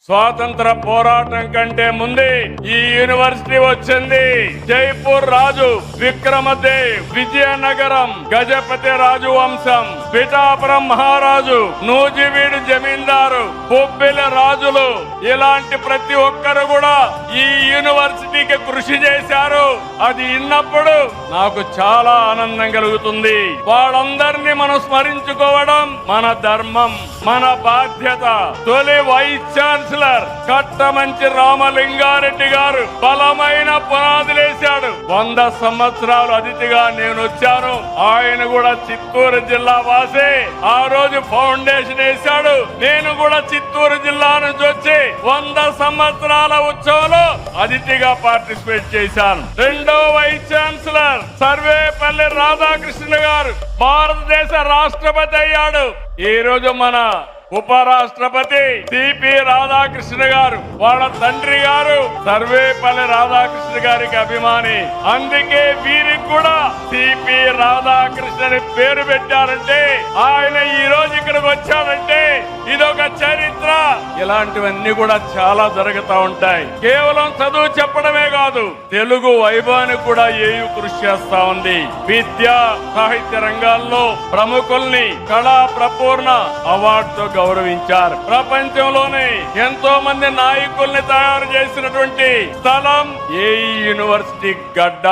స్వాతంత్ర పోరాటం కంటే ముందే ఈ యూనివర్సిటీ వచ్చింది. జైపూర్ రాజు విక్రమదేవ్, విజయనగరం గజపతి రాజు వంశం, పిఠాపురం మహారాజు, నూజివీడు జమీందారు, బొబ్బిలి రాజులు, ఇలాంటి ప్రతి ఒక్కరు కూడా ఈ యూనివర్సిటీకి కృషి చేశారు. అది విన్నప్పుడు నాకు చాలా ఆనందం కలుగుతుంది. వాళ్ళందరినీ మనం స్మరించుకోవడం మన ధర్మం, మన బాధ్యత. తొలి వైస్ ఛాన్సలర్ కట్టమంచి రామలింగారెడ్డి గారు బలమైన పునాదులేశాడు. 100 సంవత్సరాలు అతిథిగా నేను వచ్చాను. ఆయన కూడా చిత్తూరు జిల్లా వాసి. ఆ రోజు ఫౌండేషన్ వేశాడు. నేను కూడా చిత్తూరు జిల్లా నుంచి వచ్చి 100 సంవత్సరాల ఉత్సవంలో అతిథిగా పార్టిసిపేట్ చేశాను. రెండో వైస్ ఛాన్సలర్ సర్వేపల్లి రాధాకృష్ణ గారు భారతదేశ రాష్ట్రపతి అయ్యాడు. ఈ రోజు మన ఉపరాష్ట్రపతి సిపి రాధాకృష్ణ గారు, వాళ్ళ తండ్రి గారు సర్వేపల్లి రాధాకృష్ణ గారికి అభిమాని. అందుకే వీరికి కూడా సిపి రాధాకృష్ణ పేరు పెట్టారంటే, ఆయన ఈ రోజు ఇక్కడికి వచ్చాడంటే ఇదొక చరిత్ర. ఇలాంటివన్నీ కూడా చాలా జరుగుతూ ఉంటాయి. కేవలం చదువు చెప్పడమే కాదు, తెలుగు వైభవానికి కూడా ఏయు కృషి చేస్తా ఉంది. విద్య సాహిత్య రంగాల్లో ప్రముఖుల్ని కళా ప్రపూర్ణ అవార్డుతో గౌరవించారు. ప్రపంచంలోనే ఎంతో మంది నాయకుల్ని తయారు చేసినటువంటి స్థలం ఏ యూనివర్సిటీ గడ్డ.